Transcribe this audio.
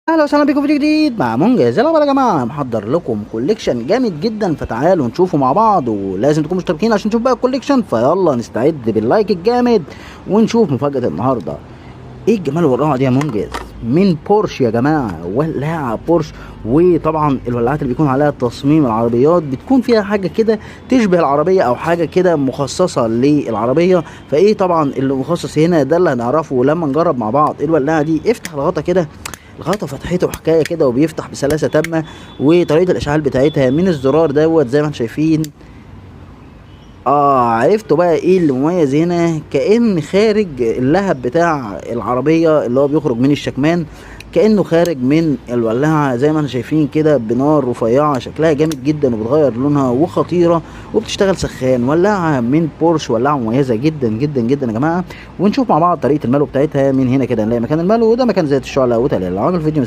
اهلا وسهلا بكم في فيديو جديد مع منجز. يلا بقى يا جماعه، محضر لكم كوليكشن جامد جدا، فتعالوا نشوفه مع بعض، ولازم تكونوا مشتركين عشان نشوف بقى الكوليكشن. فيلا نستعد باللايك الجامد ونشوف مفاجاه النهارده. ايه الجمال والروعه دي يا منجز؟ من بورش يا جماعه، ولاعه بورش. وطبعا الولاعات اللي بيكون عليها تصميم العربيات بتكون فيها حاجه كده تشبه العربيه او حاجه كده مخصصه للعربيه. فايه طبعا اللي مخصص هنا ده اللي هنعرفه لما نجرب مع بعض الولاعه دي. افتح الغطا كده، الغطا فتحته حكايه كده وبيفتح بسلاسه تامه، وطريقه الاشعال بتاعتها من الزرار دوت زي ما انتم شايفين. عرفتوا بقى ايه اللي مميز هنا؟ كأن خارج اللهب بتاع العربية اللي هو بيخرج من الشكمان، كأنه خارج من الولاعة زي ما احنا شايفين كده، بنار رفيعة شكلها جامد جدا وبتغير لونها وخطيرة وبتشتغل سخان. ولاعة من بورش، ولاعة مميزة جدا جدا جدا يا جماعة. ونشوف مع بعض طريقة الملو بتاعتها. من هنا كده نلاقي مكان الملو، وده مكان زيت الشعلة وتلال. عامل فيديو